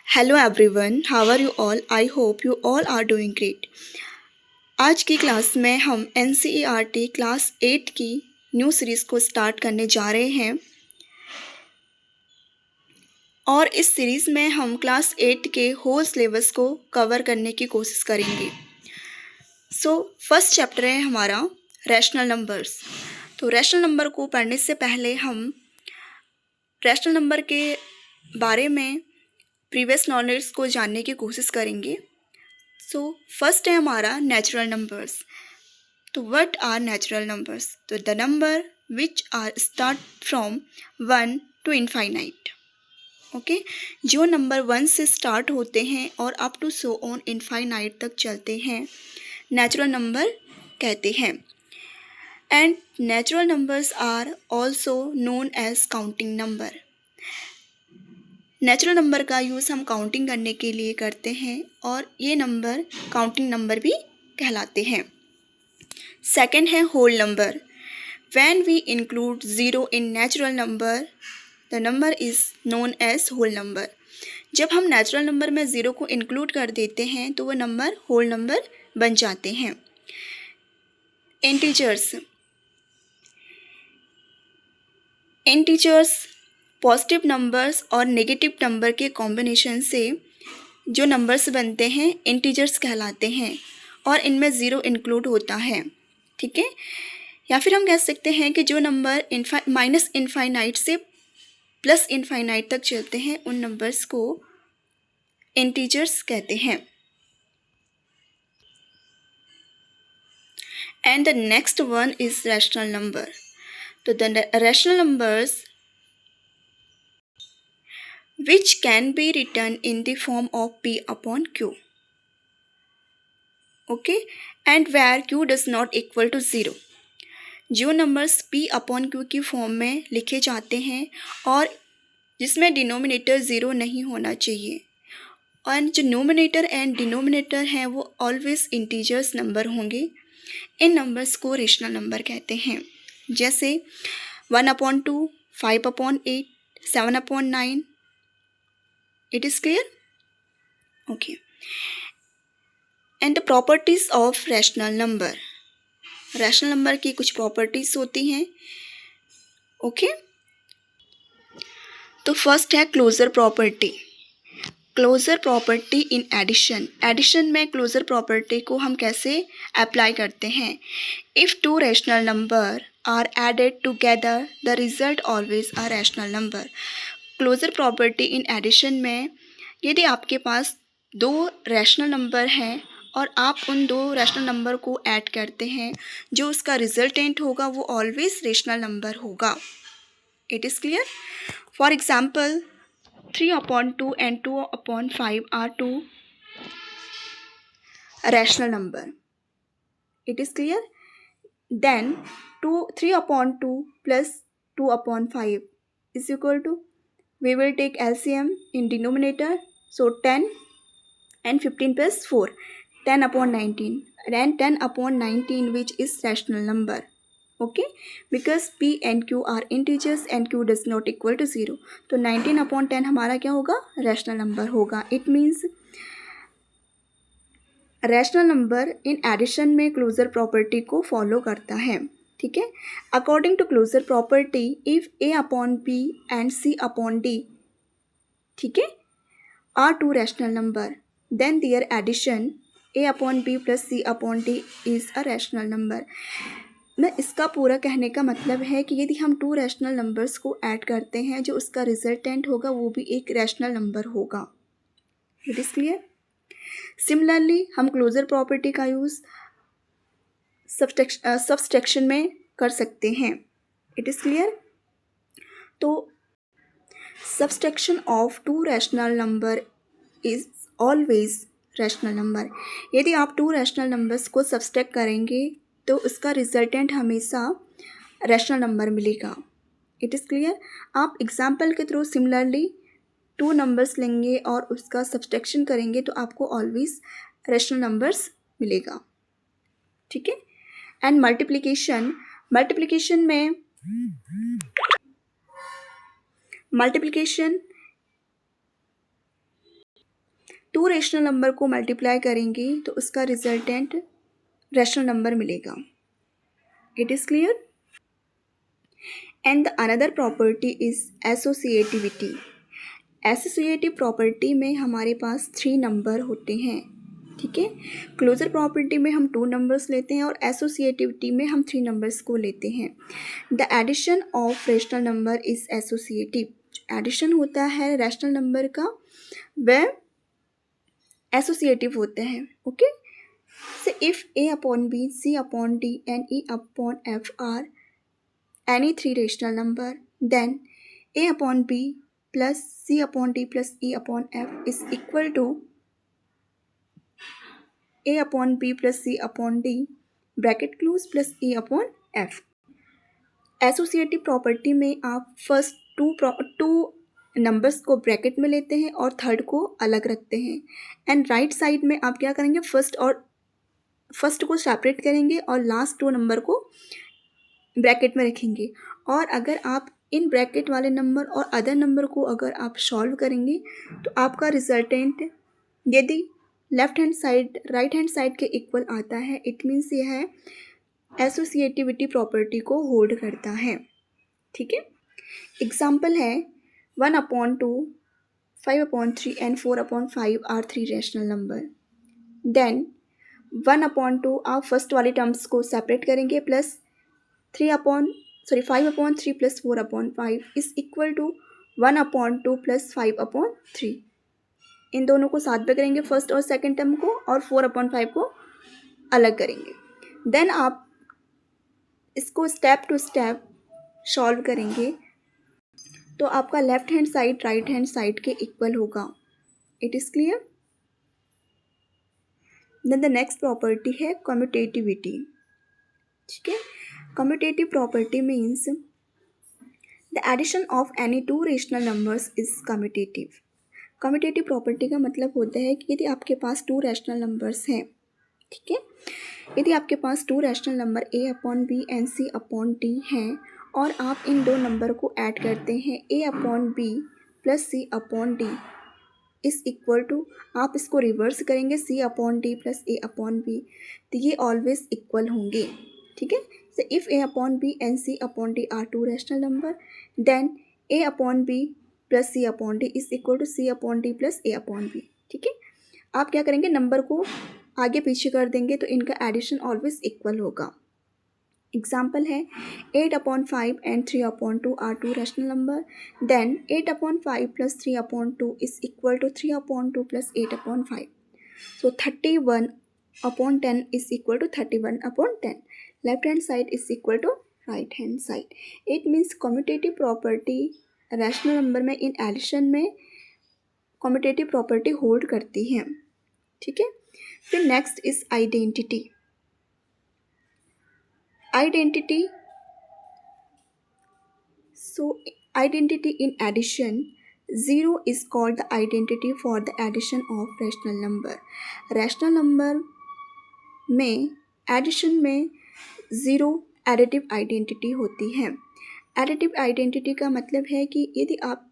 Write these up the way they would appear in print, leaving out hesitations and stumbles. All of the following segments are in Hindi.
Hello everyone, how are you all? I hope you all are doing great. आज की क्लास में हम NCERT क्लास 8 की न्यू सीरीज़ को स्टार्ट करने जा रहे हैं और इस सीरीज़ में हम क्लास 8 के होल सिलेबस को कवर करने की कोशिश करेंगे। फर्स्ट चैप्टर है हमारा रैशनल नंबर्स। तो रैशनल नंबर को पढ़ने से पहले हम रैशनल नंबर के बारे में प्रीवियस नॉलेज को जानने की कोशिश करेंगे। फर्स्ट है हमारा नेचुरल नंबर्स। तो व्हाट आर नेचुरल नंबर्स? तो the number which are start from 1 to infinite. Okay, जो नंबर 1 से स्टार्ट होते हैं और up to so on infinite तक चलते हैं नेचुरल नंबर कहते हैं। And natural numbers are also known as counting number. Natural number का यूज़ हम काउंटिंग करने के लिए करते हैं और ये नंबर काउंटिंग नंबर भी कहलाते हैं। सेकेंड है whole number. When we include zero in natural number the number is known as whole number. जब हम नेचुरल नंबर में ज़ीरो को इंक्लूड कर देते हैं तो वो नंबर होल नंबर बन जाते हैं। इंटीजर्स पॉजिटिव नंबर्स और नेगेटिव नंबर के कॉम्बिनेशन से जो नंबर्स बनते हैं इंटीजर्स कहलाते हैं और इनमें ज़ीरो इंक्लूड होता है। ठीक है, या फिर हम कह सकते हैं कि जो नंबर माइनस इनफाइनाइट से प्लस इनफाइनाइट तक चलते हैं उन नंबर्स को इंटीजर्स कहते हैं। And the next one is rational number. तो the rational numbers which can be written in the form of P upon Q. Okay, and where Q does not equal to 0. जो नंबर्स P अपॉन Q की फॉर्म में लिखे जाते हैं और जिसमें डिनोमिनेटर ज़ीरो नहीं होना चाहिए और जो नोमिनेटर एंड डिनोमिनेटर हैं वो ऑलवेज इंटीजर्स नंबर होंगे, इन नंबर्स को रेशनल नंबर कहते हैं। जैसे 1/2, 5/8, 7/9। It is clear? Okay. And the properties of rational number. Rational number की कुछ प्रॉपर्टीज होती हैं। ओके, तो फर्स्ट है closure property. Closure property in addition में क्लोजर प्रॉपर्टी को हम कैसे अप्लाई करते हैं? If two rational number are added together the result always a rational number. Closure property in addition में यदि आपके पास दो रैशनल नंबर हैं और आप उन दो रैशनल नंबर को ऐड करते हैं, जो उसका रिजल्टेंट होगा वो ऑलवेज रैशनल नंबर होगा। It is clear? For example 3/2 and 2/5 are two rational number. It is clear? Then 3/2 plus 2/5 is equal to, we will take LCM in denominator, so 10 and 15 plus 4, 10/19, and 10/19 which is rational number. Okay, because P and Q are integers and Q does not equal to 0, तो 19/10 हमारा क्या होगा? रैशनल नंबर होगा। It means rational number in addition में क्लोजर प्रॉपर्टी को फॉलो करता है। ठीक है, according to closure property if A/B and C/D, ठीक है, are two rational number, then their addition A/B plus C/D is a rational number. मैं इसका पूरा कहने का मतलब है कि यदि हम टू रैशनल नंबर्स को ऐड करते हैं, जो उसका रिजल्टेंट होगा वो भी एक रैशनल नंबर होगा। It is clear? सिमिलरली हम क्लोजर प्रॉपर्टी का यूज़ सब्सट्रैक्शन में कर सकते हैं। It is clear? तो subtraction of two rational number is always rational number. यदि आप टू रैशनल नंबर्स को सब्सट्रैक्ट करेंगे तो उसका रिजल्टेंट हमेशा रैशनल नंबर मिलेगा। It is clear? आप एग्जाम्पल के थ्रू सिमिलरली टू नंबर्स लेंगे और उसका सब्सट्रैक्शन करेंगे तो आपको ऑलवेज रैशनल नंबर्स मिलेगा। ठीक है, एंड मल्टीप्लिकेशन में टू रेशनल नंबर को मल्टीप्लाई करेंगे तो उसका रिजल्टेंट रैशनल नंबर मिलेगा. It is clear. And the another property is associativity. Associative property में हमारे पास 3 नंबर होते हैं. ठीक है. क्लोजर प्रॉपर्टी में हम 2 नंबर्स लेते हैं और एसोसिएटिविटी में हम 3 नंबर्स को लेते हैं. The addition of rational number is associative. Addition होता है रैशनल नंबर का वह एसोसिएटिव होते हैं. Okay. So if A upon B, C upon D and E upon F are any 3 rational number, then A upon B plus C upon D plus E upon F is equal to A upon B plus C upon D bracket close plus E upon F. Associative property में आप फर्स्ट टू नंबर्स को ब्रैकेट में लेते हैं और थर्ड को अलग रखते हैं. एंड राइट साइड में आप क्या करेंगे, फर्स्ट को सेपरेट करेंगे और लास्ट 2 नंबर को ब्रैकेट में रखेंगे. और अगर आप इन ब्रैकेट वाले नंबर और अदर नंबर को अगर आप सॉल्व करेंगे तो आपका रिजल्टेंट यदि left hand side right hand side के इक्वल आता है, इट मीन्स यह है एसोसिएटिविटी प्रॉपर्टी को होल्ड करता है. ठीक है. एग्जाम्पल है 1/2, 5/3 and 4/5 are 3 rational number. Then 1/2 आप फर्स्ट वाली टर्म्स को सेपरेट करेंगे plus 5/3 plus 4/5 is equal to 1/2 plus 5/3. इन दोनों को साथ में करेंगे फर्स्ट और सेकंड टर्म को और 4/5 को अलग करेंगे. देन आप इसको स्टेप टू स्टेप सॉल्व करेंगे तो आपका left hand side right hand side के इक्वल होगा. It is clear. Then the next property है कम्यूटेटिविटी. ठीक है. Commutative property means the addition of any 2 rational numbers is commutative. Commutative property का मतलब होता है कि यदि आपके पास 2 रैशनल नंबर्स हैं. ठीक है. यदि आपके पास 2 rational number A/B and C/D हैं और आप इन 2 नंबर को ऐड करते हैं A/B plus C/D is equal to, आप इसको रिवर्स करेंगे C/D प्लस A/B, तो ये ऑलवेज इक्वल होंगे. ठीक है. So if A/B and C/D are 2 rational number, then A/B plus C/D is equal to C/D plus A/B. ठीक है. आप क्या करेंगे, नंबर को आगे पीछे कर देंगे तो इनका एडिशन ऑलवेज इक्वल होगा. एग्जाम्पल है 8/5 and 3/2 are 2 rational number. Then 8/5 plus 3/2 is equal to 3/2 plus 8/5. So 31/10 is equal to 31/10. Left hand side is equal to right hand side. It means commutative property rational number में इन एडिशन में कम्यूटेटिव प्रॉपर्टी होल्ड करती है. ठीक है. फिर next is identity. Identity, so identity in addition, 0 is called the identity for the addition of rational number. rational number में एडिशन में 0 एडिटिव आइडेंटिटी होती है. एडिटिव आइडेंटिटी का मतलब है कि यदि आप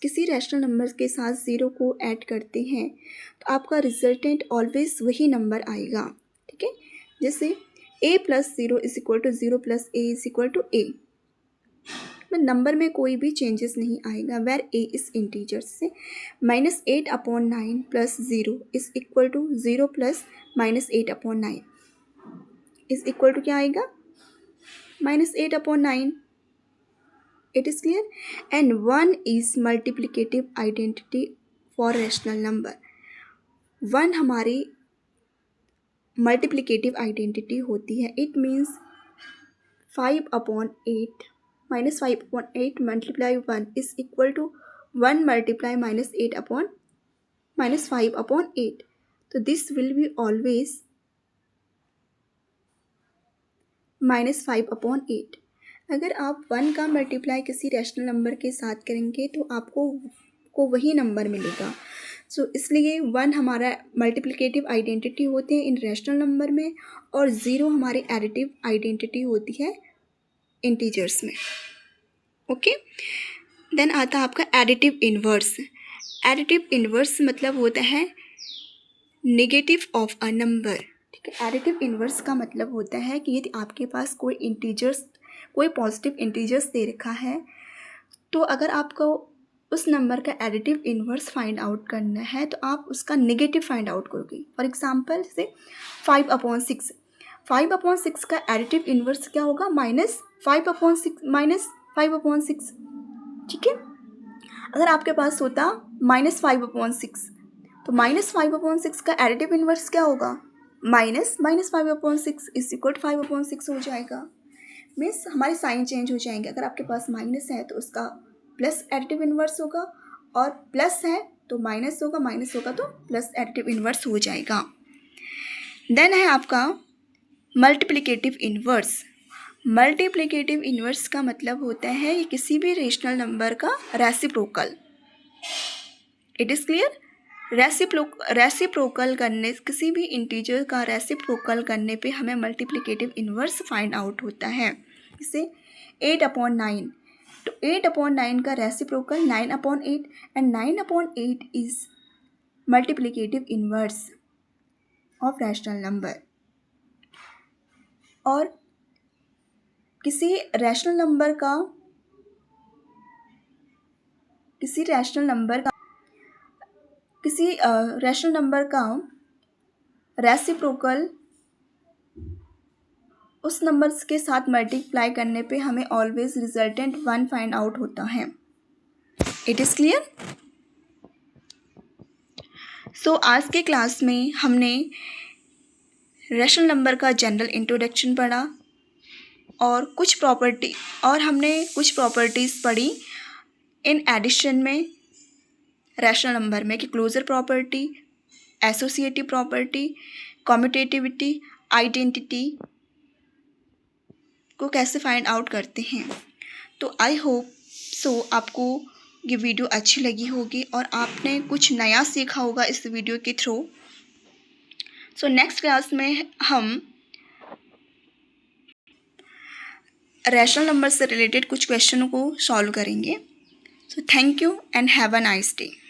किसी रैशनल नंबर के साथ 0 को ऐड करते हैं तो आपका रिजल्टेंट ऑलवेज वही नंबर आएगा. ठीक है. जैसे a plus 0 is equal to 0 plus a is equal to a. Number में कोई भी चेंजेस नहीं आएगा where a is integer. Say -8/9 plus 0 is equal to 0 plus -8/9 is equal to क्या आएगा, -8/9. It is clear. And 1 is multiplicative identity for rational number. 1 हमारी मल्टीप्लिकेटिव आइडेंटिटी होती है. It means 5/8 -5/8 multiply 1 is equal to 1 multiply -5/8. तो दिस विल बी ऑलवेज -5/8. अगर आप 1 का मल्टीप्लाई किसी रैशनल नंबर के साथ करेंगे तो आपको वही नंबर मिलेगा. सो इसलिए 1 हमारा मल्टीप्लिकेटिव आइडेंटिटी होते हैं इन रैशनल नंबर में और 0 हमारी एडिटिव आइडेंटिटी होती है इंटीजर्स में. ओके. देन आता है आपका एडिटिव इन्वर्स. एडिटिव इन्वर्स मतलब होता है नेगेटिव ऑफ अ नंबर। ठीक है, एडिटिव इन्वर्स का मतलब होता है कि यदि आपके पास कोई पॉजिटिव इंटीजर्स दे रखा है, तो अगर आपको उस नंबर का एडिटिव इन्वर्स फाइंड आउट करना है तो आप उसका नेगेटिव फाइंड आउट करोगे। फॉर एग्जांपल जैसे 5/6, 5/6 का एडिटिव इन्वर्स क्या होगा? -5/6। ठीक है, अगर आपके पास होता -5/6 तो -5/6 का एडिटिव इन्वर्स क्या होगा? -5/6 इज इक्वल 5/6 हो जाएगा। मीन्स हमारे साइन चेंज हो जाएंगे। अगर आपके पास माइनस है तो उसका प्लस एडिटिव इन्वर्स होगा, और प्लस है तो माइनस होगा, माइनस होगा तो प्लस एडिटिव इन्वर्स हो जाएगा। देन है आपका मल्टीप्लिकेटिव इन्वर्स। मल्टीप्लिकेटिव इन्वर्स का मतलब होता है कि किसी भी रेशनल नंबर का reciprocal. It is clear? Reciprocal करने, किसी भी इंटीजर का रेसिप्रोकल करने पे हमें मल्टीप्लिकेटिव इन्वर्स फाइंड आउट होता है। जैसे 8/9, तो 8/9 का reciprocal 9/8 and 9/8 is multiplicative inverse of rational number. और किसी रैशनल नंबर का रेसिप्रोकल उस नंबर्स के साथ मल्टीप्लाई करने पे हमें ऑलवेज रिजल्टेंट 1 फाइंड आउट होता है। It is clear? सो आज के क्लास में हमने रैशनल नंबर का जनरल इंट्रोडक्शन पढ़ा और हमने कुछ प्रॉपर्टीज़ पढ़ी इन एडिशन में रैशनल नंबर में, कि closure property, associative property, commutativity, identity को कैसे फाइंड आउट करते हैं। तो आई होप सो आपको ये वीडियो अच्छी लगी होगी और आपने कुछ नया सीखा होगा इस वीडियो के थ्रू। सो नेक्स्ट क्लास में हम रैशनल नंबर से रिलेटेड कुछ क्वेश्चनों को सॉल्व करेंगे। So thank you and have a nice day.